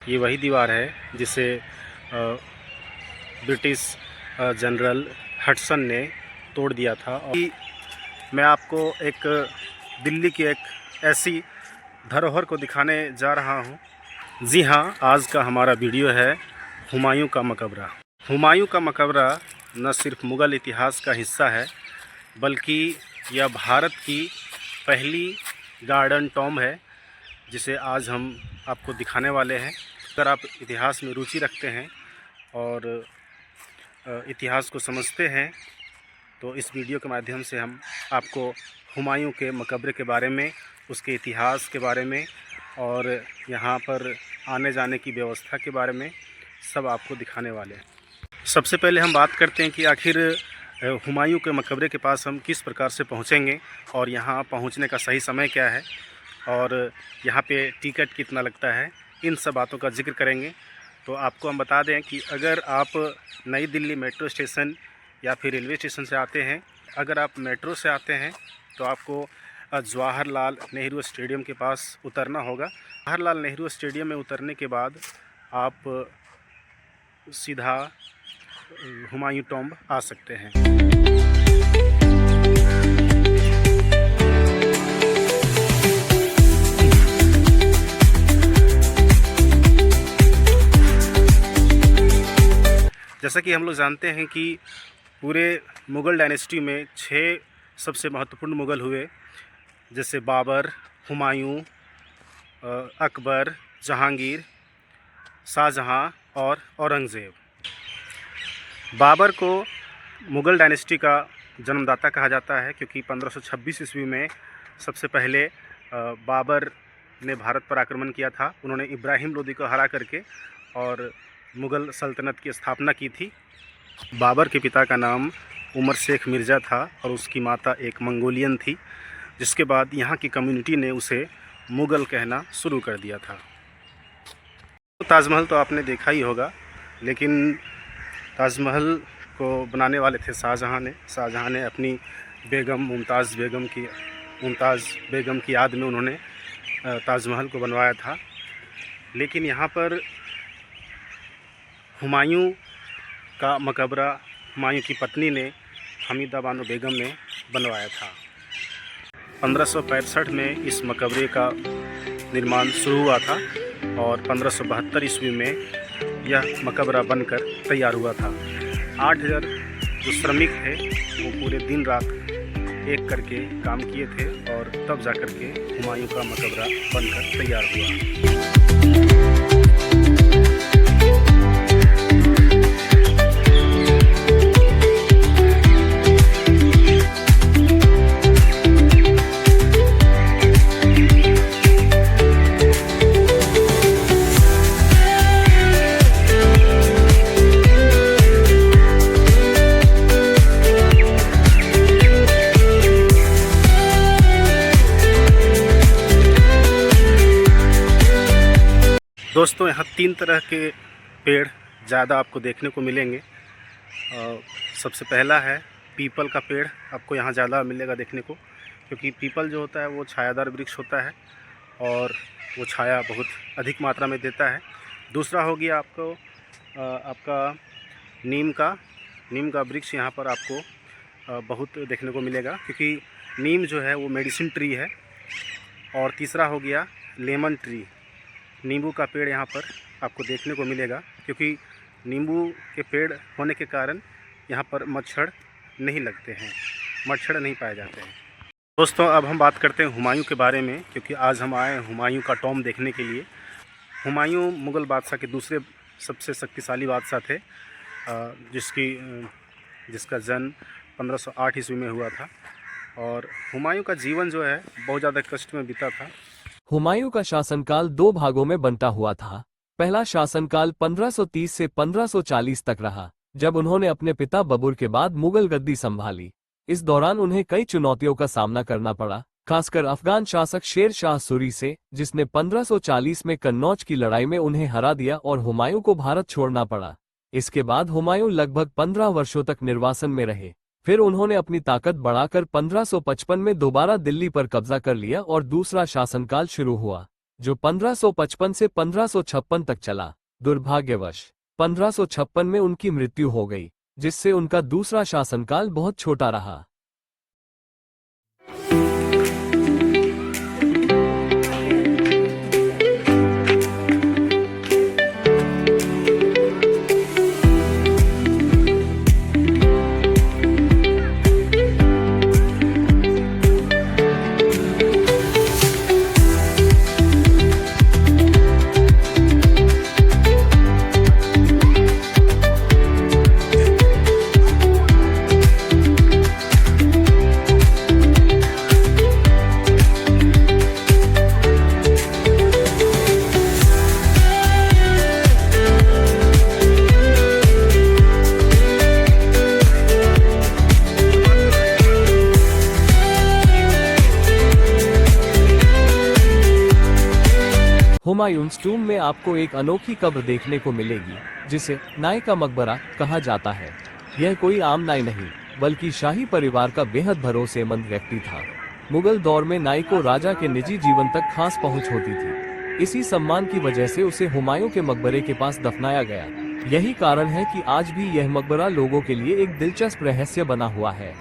ये वही दीवार है जिसे ब्रिटिश जनरल हडसन ने तोड़ दिया था। और मैं आपको एक दिल्ली की एक ऐसी धरोहर को दिखाने जा रहा हूँ। जी हाँ, आज का हमारा वीडियो है हुमायूं का मकबरा। हुमायूं का मकबरा न सिर्फ मुग़ल इतिहास का हिस्सा है, बल्कि यह भारत की पहली गार्डन टॉम्ब है, जिसे आज हम आपको दिखाने वाले हैं। अगर आप इतिहास में रुचि रखते हैं और इतिहास को समझते हैं, तो इस वीडियो के माध्यम से हम आपको हुमायूं के मकबरे के बारे में, उसके इतिहास के बारे में और यहाँ पर आने जाने की व्यवस्था के बारे में सब आपको दिखाने वाले हैं। सबसे पहले हम बात करते हैं कि आखिर हुमायूं के मकबरे के पास हम किस प्रकार से पहुँचेंगे और यहाँ पहुँचने का सही समय क्या है और यहाँ पे टिकट कितना लगता है, इन सब बातों का जिक्र करेंगे। तो आपको हम बता दें कि अगर आप नई दिल्ली मेट्रो स्टेशन या फिर रेलवे स्टेशन से आते हैं, अगर आप मेट्रो से आते हैं तो आपको जवाहरलाल नेहरू स्टेडियम के पास उतरना होगा। जवाहरलाल नेहरू स्टेडियम में उतरने के बाद आप सीधा हुमायूं टॉम्ब आ सकते हैं। जैसा कि हम लोग जानते हैं कि पूरे मुग़ल डायनेस्टी में 6 सबसे महत्वपूर्ण मुग़ल हुए, जैसे बाबर, हुमायूं, अकबर, जहांगीर, शाहजहां और औरंगज़ेब। बाबर को मुग़ल डायनेस्टी का जन्मदाता कहा जाता है, क्योंकि 1526 ईस्वी में सबसे पहले बाबर ने भारत पर आक्रमण किया था। उन्होंने इब्राहिम लोदी को हरा करके और मुग़ल सल्तनत की स्थापना की थी। बाबर के पिता का नाम उमर शेख मिर्ज़ा था और उसकी माता एक मंगोलियन थी, जिसके बाद यहाँ की कम्युनिटी ने उसे मुग़ल कहना शुरू कर दिया था। ताजमहल तो आपने देखा ही होगा, लेकिन ताजमहल को बनाने वाले थे शाहजहां ने। शाहजहां ने अपनी बेगम मुमताज़ बेगम की याद में उन्होंने ताजमहल को बनवाया था। लेकिन यहाँ पर हुमायूं का मकबरा हुमायूं की पत्नी ने, हमीदा बानो बेगम ने बनवाया था। 1565 में इस मकबरे का निर्माण शुरू हुआ था और 1572 ईस्वी में यह मकबरा बनकर तैयार हुआ था। 8000 जो श्रमिक थे वो पूरे दिन रात एक करके काम किए थे और तब जाकर के हुमायूं का मकबरा बनकर तैयार हुआ। दोस्तों, यहाँ 3 तरह के पेड़ ज़्यादा आपको देखने को मिलेंगे। सबसे पहला है पीपल का पेड़। आपको यहाँ ज़्यादा मिलेगा देखने को, क्योंकि पीपल जो होता है वो छायादार वृक्ष होता है और वो छाया बहुत अधिक मात्रा में देता है। दूसरा हो गया आपका नीम का वृक्ष। यहाँ पर आपको बहुत देखने को मिलेगा, क्योंकि नीम जो है वो मेडिसिन ट्री है। और तीसरा हो गया लेमन ट्री। नींबू का पेड़ यहाँ पर आपको देखने को मिलेगा, क्योंकि नींबू के पेड़ होने के कारण यहाँ पर मच्छर नहीं लगते हैं, मच्छर नहीं पाए जाते हैं। दोस्तों, अब हम बात करते हैं हुमायूं के बारे में, क्योंकि आज हम आए हैं हुमायूं का टॉम्ब देखने के लिए। हुमायूं मुग़ल बादशाह के दूसरे सबसे शक्तिशाली बादशाह थे, जिसका जन्म 1508 ईस्वी में हुआ था। और हुमायूं का जीवन जो है बहुत ज़्यादा कष्ट में बीता था। हुमायूं का शासनकाल 2 भागों में बंटा हुआ था। पहला शासनकाल 1530 से 1540 तक रहा, जब उन्होंने अपने पिता बबूर के बाद मुगल गद्दी संभाली। इस दौरान उन्हें कई चुनौतियों का सामना करना पड़ा, खासकर अफगान शासक शेर शाह सूरी से, जिसने 1540 में कन्नौज की लड़ाई में उन्हें हरा दिया और हुमायूं को भारत छोड़ना पड़ा। इसके बाद हुमायूं लगभग 15 वर्षों तक निर्वासन में रहे। फिर उन्होंने अपनी ताकत बढ़ाकर 1555 में दोबारा दिल्ली पर कब्जा कर लिया और दूसरा शासनकाल शुरू हुआ। जो 1555 से 1556 तक चला। दुर्भाग्यवश 1556 में उनकी मृत्यु हो गई, जिससे उनका दूसरा शासनकाल बहुत छोटा रहा। हुमायूंस टूम में आपको एक अनोखी कब्र देखने को मिलेगी, जिसे नाई का मकबरा कहा जाता है। यह कोई आम नाई नहीं, बल्कि शाही परिवार का बेहद भरोसेमंद व्यक्ति था। मुगल दौर में नाई को राजा के निजी जीवन तक खास पहुंच होती थी। इसी सम्मान की वजह से उसे हुमायूं के मकबरे के पास दफनाया गया। यही कारण है कि आज भी यह मकबरा लोगों के लिए एक दिलचस्प रहस्य बना हुआ है।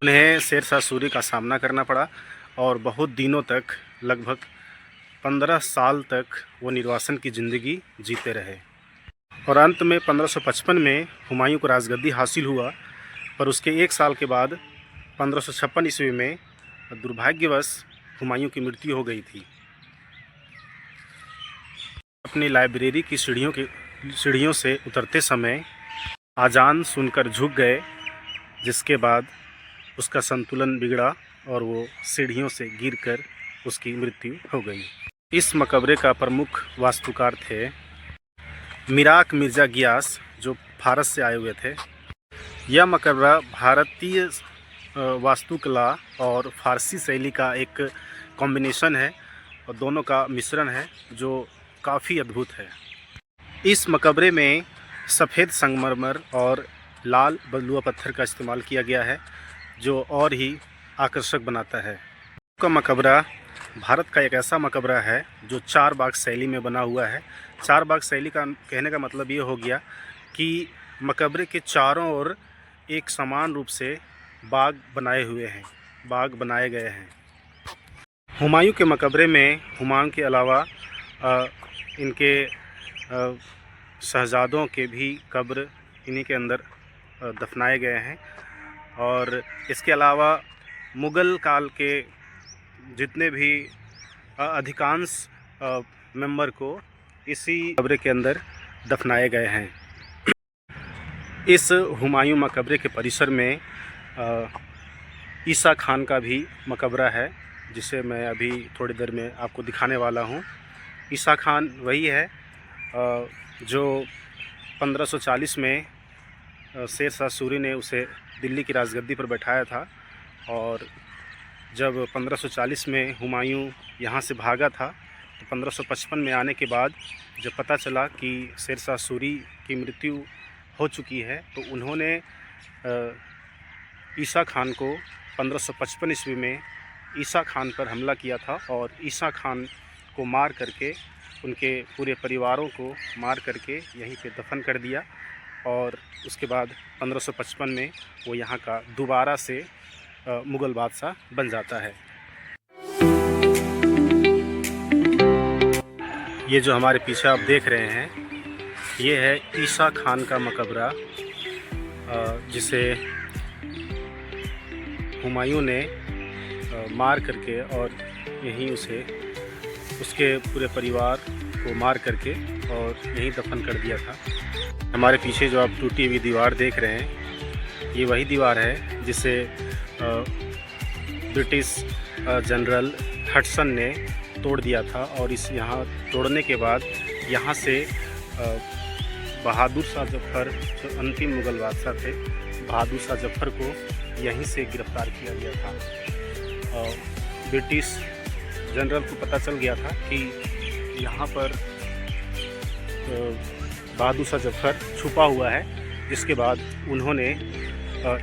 उन्हें शेरशाह सूरी का सामना करना पड़ा और बहुत दिनों तक, लगभग 15 साल तक वो निर्वासन की ज़िंदगी जीते रहे। और अंत में 1555 में हुमायूं को राजगद्दी हासिल हुआ, पर उसके एक साल के बाद 1556 ईस्वी में दुर्भाग्यवश हुमायूं की मृत्यु हो गई थी। अपनी लाइब्रेरी की सीढ़ियों से उतरते समय आजान सुनकर झुक गए, जिसके बाद उसका संतुलन बिगड़ा और वो सीढ़ियों से गिरकर उसकी मृत्यु हो गई। इस मकबरे का प्रमुख वास्तुकार थे मिराक मिर्ज़ा गियास, जो भारत से आए हुए थे। यह मकबरा भारतीय वास्तुकला और फारसी शैली का एक कॉम्बिनेशन है और दोनों का मिश्रण है, जो काफ़ी अद्भुत है। इस मकबरे में सफ़ेद संगमरमर और लाल बलुआ पत्थर का इस्तेमाल किया गया है, जो और ही आकर्षक बनाता है। का मकबरा भारत का एक ऐसा मकबरा है जो 4 बाग शैली में बना हुआ है। 4 बाग शैली का कहने का मतलब ये हो गया कि मकबरे के चारों ओर एक समान रूप से बाग बनाए गए हैं। हुमायूं के मकबरे में हुमायूं के अलावा इनके शहजादों के भी कब्र इन्हीं के अंदर दफनाए गए हैं। और इसके अलावा मुग़ल काल के जितने भी अधिकांश मेंबर को इसी मकबरे के अंदर दफनाए गए हैं। इस हुमायूं मकबरे के परिसर में ईसा खान का भी मकबरा है, जिसे मैं अभी थोड़ी देर में आपको दिखाने वाला हूँ। ईसा खान वही है जो 1540 में शेर शाह सूरी ने उसे दिल्ली की राजगद्दी पर बैठाया था। और जब 1540 में हुमायूं यहाँ से भागा था तो 1555 में आने के बाद जब पता चला कि शेर शाह सूरी की मृत्यु हो चुकी है तो उन्होंने ईसा खान को 1555 ईस्वी में ईसा खान पर हमला किया था और ईसा खान को मार करके उनके पूरे परिवारों को मार करके यहीं पे दफन कर दिया। और उसके बाद 1555 में वो यहाँ का दोबारा से मुग़ल बादशाह बन जाता है। ये जो हमारे पीछे आप देख रहे हैं ये है ईसा खान का मकबरा, जिसे हुमायूं ने मार करके और यहीं उसके पूरे परिवार को मार करके और यहीं दफन कर दिया था। हमारे पीछे जो आप टूटी हुई दीवार देख रहे हैं ये वही दीवार है जिसे ब्रिटिश जनरल हडसन ने तोड़ दिया था। और यहाँ तोड़ने के बाद यहाँ से बहादुर शाह जफ़र जो अंतिम मुग़ल बादशाह थे, बहादुर शाह जफ़र को यहीं से गिरफ़्तार किया गया था। और ब्रिटिश जनरल को पता चल गया था कि यहाँ पर बहादुर शाह जफ़र छुपा हुआ है, जिसके बाद उन्होंने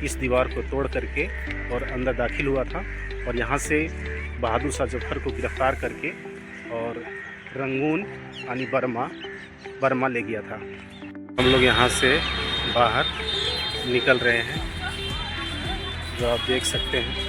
इस दीवार को तोड़ करके और अंदर दाखिल हुआ था और यहाँ से बहादुर शाह जफ़र को गिरफ़्तार करके और रंगून यानी बर्मा ले गया था। हम लोग यहाँ से बाहर निकल रहे हैं, जो आप देख सकते हैं।